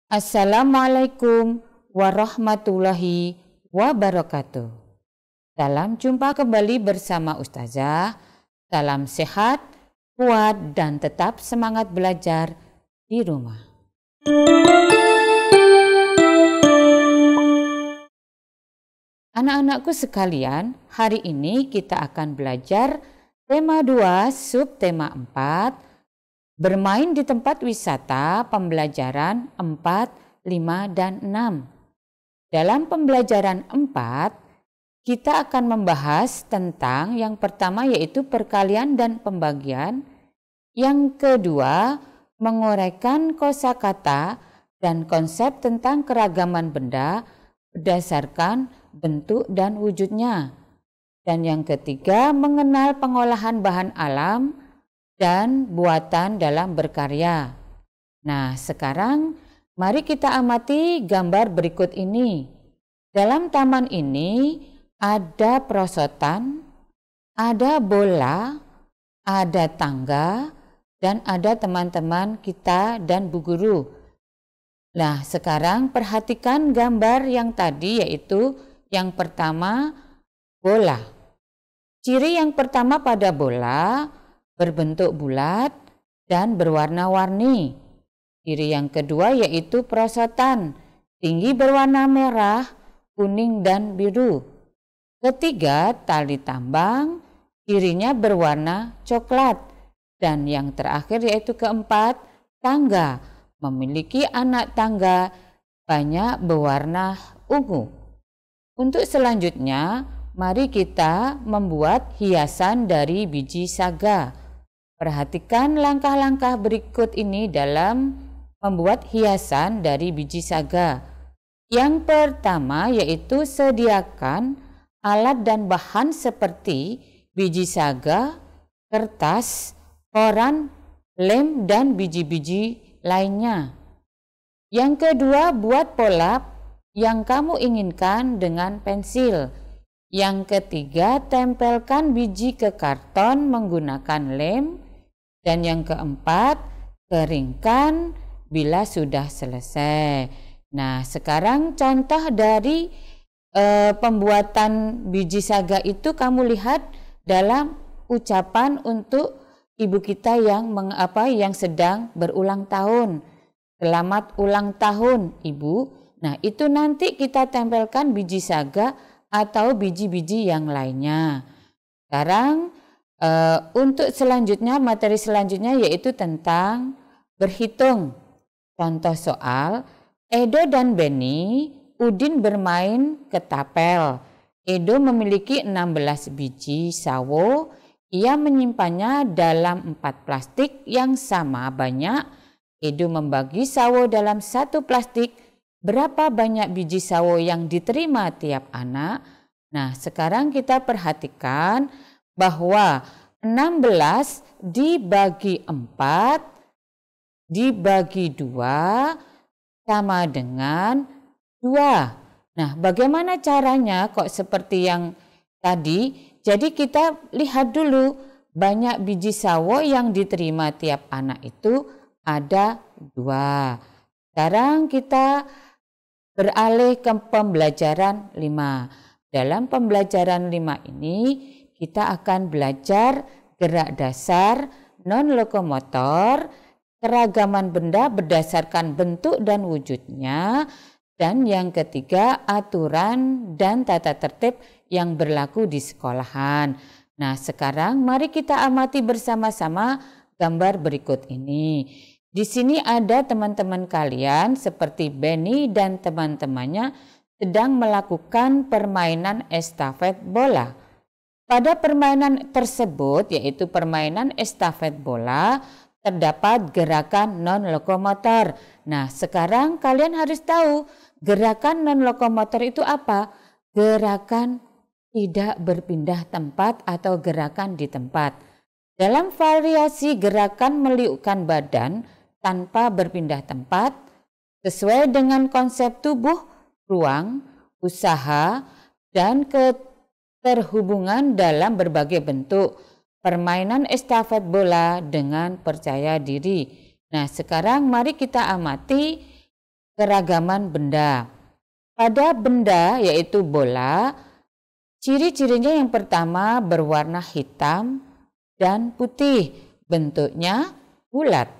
Assalamualaikum warahmatullahi wabarakatuh. Salam jumpa kembali bersama Ustazah. Salam sehat, kuat, dan tetap semangat belajar di rumah. Anak-anakku sekalian, hari ini kita akan belajar tema 2, subtema 4, bermain di tempat wisata, pembelajaran 4, 5, dan 6. Dalam pembelajaran 4, kita akan membahas tentang yang pertama yaitu perkalian dan pembagian, yang kedua menguraikan kosakata dan konsep tentang keragaman benda berdasarkan bentuk dan wujudnya, dan yang ketiga mengenal pengolahan bahan alam dan buatan dalam berkarya. Nah, sekarang mari kita amati gambar berikut ini. Dalam taman ini ada perosotan, ada bola, ada tangga, dan ada teman-teman kita dan Bu Guru. Nah, sekarang perhatikan gambar yang tadi, yaitu yang pertama bola. Ciri yang pertama pada bola berbentuk bulat dan berwarna-warni. Ciri yang kedua yaitu perosotan, tinggi berwarna merah, kuning, dan biru. Ketiga, tali tambang, cirinya berwarna coklat. Dan yang terakhir yaitu keempat, tangga, memiliki anak tangga banyak berwarna ungu. Untuk selanjutnya, mari kita membuat hiasan dari biji saga. Perhatikan langkah-langkah berikut ini dalam membuat hiasan dari biji saga. Yang pertama yaitu sediakan alat dan bahan seperti biji saga, kertas, koran, lem, dan biji-biji lainnya. Yang kedua, buat pola yang kamu inginkan dengan pensil. Yang ketiga, tempelkan biji ke karton menggunakan lem. Dan yang keempat, keringkan bila sudah selesai. Nah, sekarang contoh dari pembuatan biji saga itu kamu lihat dalam ucapan untuk ibu kita yang sedang berulang tahun. Selamat ulang tahun, Ibu. Nah, itu nanti kita tempelkan biji saga atau biji-biji yang lainnya. Sekarang untuk selanjutnya, materi selanjutnya yaitu tentang berhitung. Contoh soal, Edo dan Beni, Udin bermain ketapel. Edo memiliki 16 biji sawo. Ia menyimpannya dalam 4 plastik yang sama banyak. Edo membagi sawo dalam 1 plastik. Berapa banyak biji sawo yang diterima tiap anak? Nah, sekarang kita perhatikan bahwa 16 dibagi 4 dibagi 2 sama dengan 2. Nah, bagaimana caranya kok seperti yang tadi? Jadi kita lihat dulu, banyak biji sawo yang diterima tiap anak itu ada 2. Sekarang kita beralih ke pembelajaran 5. Dalam pembelajaran 5 ini kita akan belajar gerak dasar, non-lokomotor, keragaman benda berdasarkan bentuk dan wujudnya, dan yang ketiga aturan dan tata tertib yang berlaku di sekolahan. Nah, sekarang mari kita amati bersama-sama gambar berikut ini. Di sini ada teman-teman kalian seperti Beni dan teman-temannya sedang melakukan permainan estafet bola. Pada permainan tersebut, yaitu permainan estafet bola, terdapat gerakan non-lokomotor. Nah, sekarang kalian harus tahu gerakan non-lokomotor itu apa? Gerakan tidak berpindah tempat atau gerakan di tempat. Dalam variasi gerakan meliukkan badan tanpa berpindah tempat, sesuai dengan konsep tubuh, ruang, usaha, dan keterhubungan dalam berbagai bentuk. Permainan estafet bola dengan percaya diri. Nah, sekarang mari kita amati keragaman benda. Pada benda yaitu bola, ciri-cirinya yang pertama berwarna hitam dan putih, bentuknya bulat.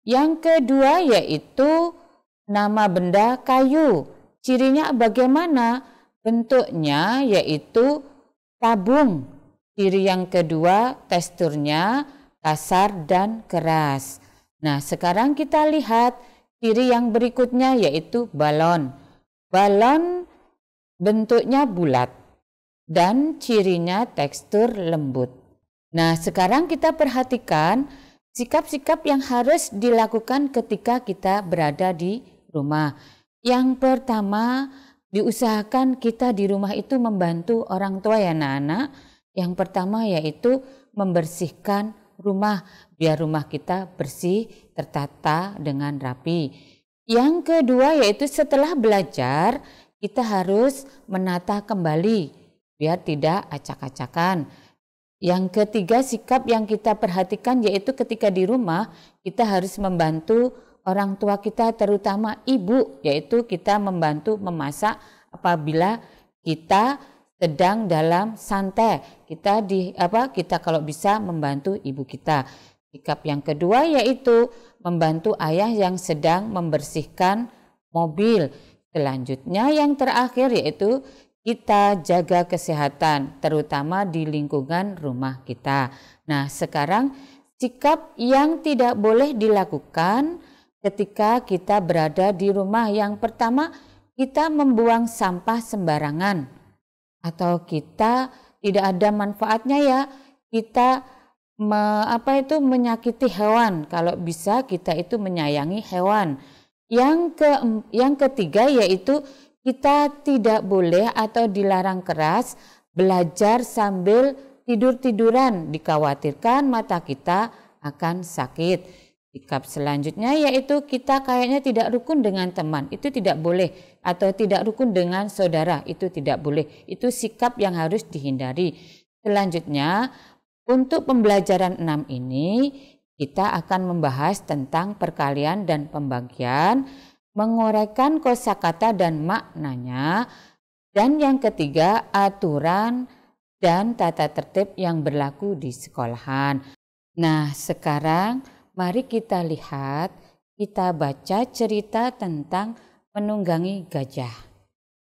Yang kedua yaitu nama benda kayu. Cirinya bagaimana? Bentuknya yaitu tabung. Ciri yang kedua teksturnya kasar dan keras. Nah, sekarang kita lihat ciri yang berikutnya yaitu balon. Balon bentuknya bulat dan cirinya tekstur lembut. Nah, sekarang kita perhatikan sikap-sikap yang harus dilakukan ketika kita berada di rumah. Yang pertama, diusahakan kita di rumah itu membantu orang tua ya anak-anak. Yang pertama yaitu membersihkan rumah, biar rumah kita bersih, tertata dengan rapi. Yang kedua yaitu setelah belajar, kita harus menata kembali, biar tidak acak-acakan. Yang ketiga sikap yang kita perhatikan yaitu ketika di rumah kita harus membantu orang tua kita terutama ibu, yaitu kita membantu memasak apabila kita sedang dalam santai. Kita kalau bisa membantu ibu kita. Sikap yang kedua yaitu membantu ayah yang sedang membersihkan mobil. Selanjutnya yang terakhir yaitu kita jaga kesehatan, terutama di lingkungan rumah kita. Nah, sekarang sikap yang tidak boleh dilakukan ketika kita berada di rumah. Yang pertama, kita membuang sampah sembarangan. Atau kita tidak ada manfaatnya ya, kita menyakiti hewan. Kalau bisa kita itu menyayangi hewan. Yang ketiga yaitu kita tidak boleh atau dilarang keras belajar sambil tidur-tiduran, dikhawatirkan mata kita akan sakit. Sikap selanjutnya yaitu kita kayaknya tidak rukun dengan teman, itu tidak boleh, atau tidak rukun dengan saudara, itu tidak boleh. Itu sikap yang harus dihindari. Selanjutnya untuk pembelajaran 6 ini kita akan membahas tentang perkalian dan pembagian, menguraikan kosakata dan maknanya, dan yang ketiga aturan dan tata tertib yang berlaku di sekolahan. Nah, sekarang mari kita lihat, kita baca cerita tentang menunggangi gajah.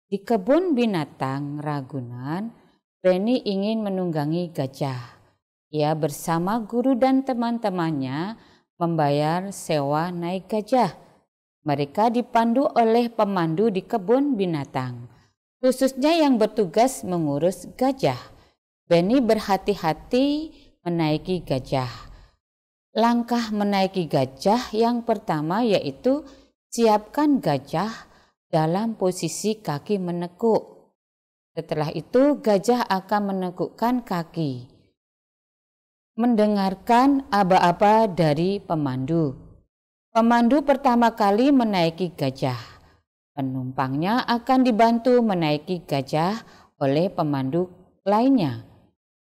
Di kebun binatang Ragunan, Reni ingin menunggangi gajah. Ia bersama guru dan teman-temannya membayar sewa naik gajah. Mereka dipandu oleh pemandu di kebun binatang, khususnya yang bertugas mengurus gajah. Benny berhati-hati menaiki gajah. Langkah menaiki gajah yang pertama yaitu siapkan gajah dalam posisi kaki menekuk. Setelah itu gajah akan menekukkan kaki, mendengarkan aba-aba dari pemandu. Pemandu pertama kali menaiki gajah. Penumpangnya akan dibantu menaiki gajah oleh pemandu lainnya.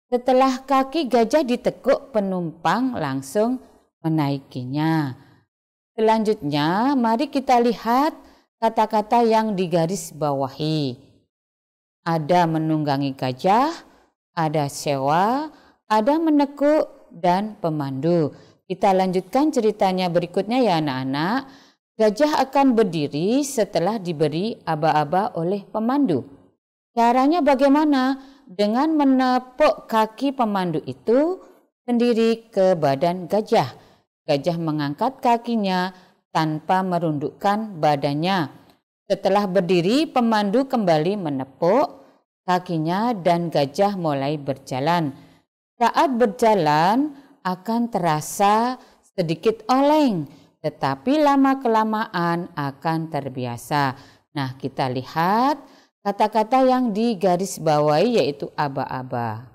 Setelah kaki gajah ditekuk, penumpang langsung menaikinya. Selanjutnya, mari kita lihat kata-kata yang digaris bawahi. Ada menunggangi gajah, ada sewa, ada menekuk, dan pemandu. Kita lanjutkan ceritanya berikutnya ya anak-anak. Gajah akan berdiri setelah diberi aba-aba oleh pemandu. Caranya bagaimana? Dengan menepuk kaki pemandu itu sendiri ke badan gajah. Gajah mengangkat kakinya tanpa merundukkan badannya. Setelah berdiri, pemandu kembali menepuk kakinya dan gajah mulai berjalan. Saat berjalan akan terasa sedikit oleng, tetapi lama-kelamaan akan terbiasa. Nah, kita lihat kata-kata yang digarisbawahi yaitu aba-aba.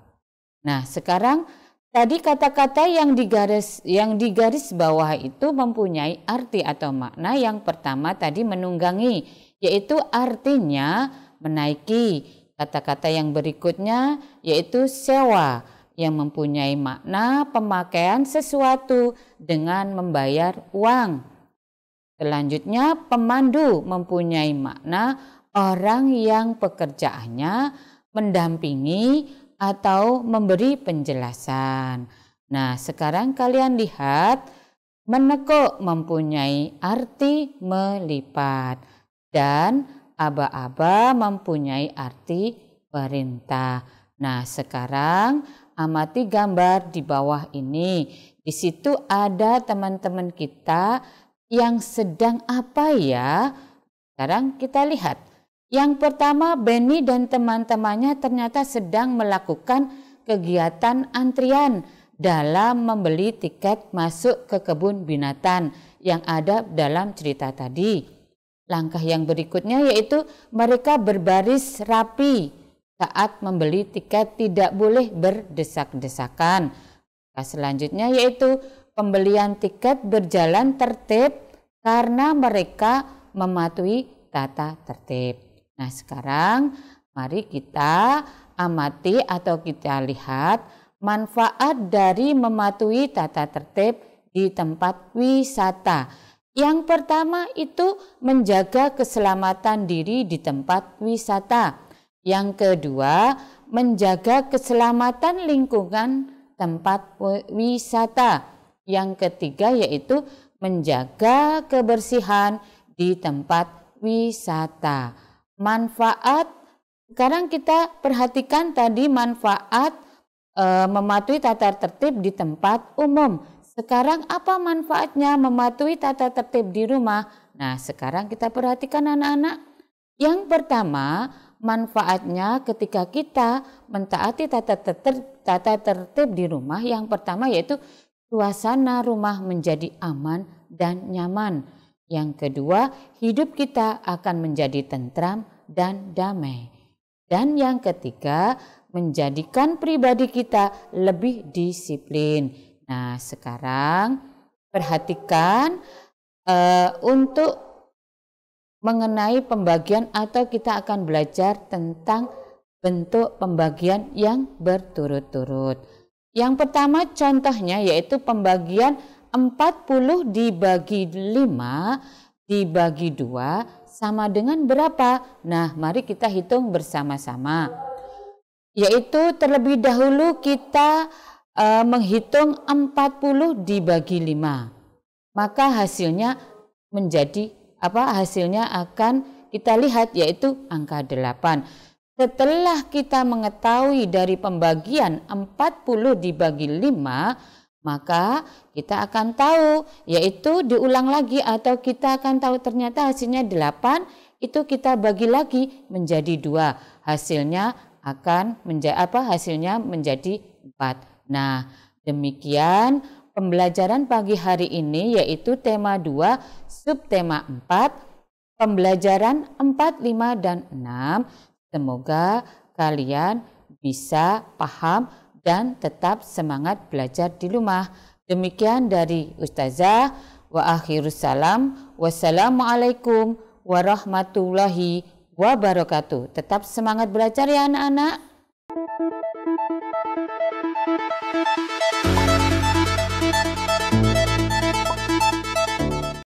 Nah, sekarang tadi kata-kata yang digaris bawah itu mempunyai arti atau makna. Yang pertama tadi menunggangi, yaitu artinya menaiki. Kata-kata yang berikutnya yaitu sewa, yang mempunyai makna pemakaian sesuatu dengan membayar uang. Selanjutnya, pemandu mempunyai makna orang yang pekerjaannya mendampingi atau memberi penjelasan. Nah, sekarang kalian lihat, menekuk mempunyai arti melipat dan aba-aba mempunyai arti perintah. Nah, sekarang amati gambar di bawah ini. Di situ ada teman-teman kita yang sedang apa ya? Sekarang kita lihat. Yang pertama, Benny dan teman-temannya ternyata sedang melakukan kegiatan antrian dalam membeli tiket masuk ke kebun binatang yang ada dalam cerita tadi. Langkah yang berikutnya yaitu mereka berbaris rapi saat membeli tiket, tidak boleh berdesak-desakan. Selanjutnya yaitu pembelian tiket berjalan tertib karena mereka mematuhi tata tertib. Nah, sekarang mari kita amati atau kita lihat manfaat dari mematuhi tata tertib di tempat wisata. Yang pertama itu menjaga keselamatan diri di tempat wisata. Yang kedua, menjaga keselamatan lingkungan tempat wisata. Yang ketiga yaitu menjaga kebersihan di tempat wisata. Manfaat, sekarang kita perhatikan tadi manfaat mematuhi tata tertib di tempat umum. Sekarang apa manfaatnya mematuhi tata tertib di rumah? Nah, sekarang kita perhatikan anak-anak. Yang pertama, manfaatnya ketika kita mentaati tata tertib di rumah, yang pertama yaitu suasana rumah menjadi aman dan nyaman. Yang kedua, hidup kita akan menjadi tentram dan damai. Dan yang ketiga, menjadikan pribadi kita lebih disiplin. Nah, sekarang perhatikan untuk mengenai pembagian atau kita akan belajar tentang bentuk pembagian yang berturut-turut. Yang pertama contohnya yaitu pembagian 40 dibagi 5 dibagi 2 sama dengan berapa? Nah, mari kita hitung bersama-sama. Yaitu terlebih dahulu kita menghitung 40 dibagi 5. Maka hasilnya menjadi apa? Hasilnya akan kita lihat yaitu angka 8. Setelah kita mengetahui dari pembagian 40 dibagi 5, maka kita akan tahu yaitu diulang lagi atau kita akan tahu ternyata hasilnya 8 itu kita bagi lagi menjadi 2. Hasilnya akan menjadi apa? Hasilnya menjadi 4. Nah, demikian pembelajaran pagi hari ini yaitu tema 2, subtema 4, pembelajaran 4, 5, dan 6. Semoga kalian bisa paham dan tetap semangat belajar di rumah. Demikian dari Ustazah. Wa akhirus salam. Wassalamualaikum warahmatullahi wabarakatuh. Tetap semangat belajar ya anak-anak.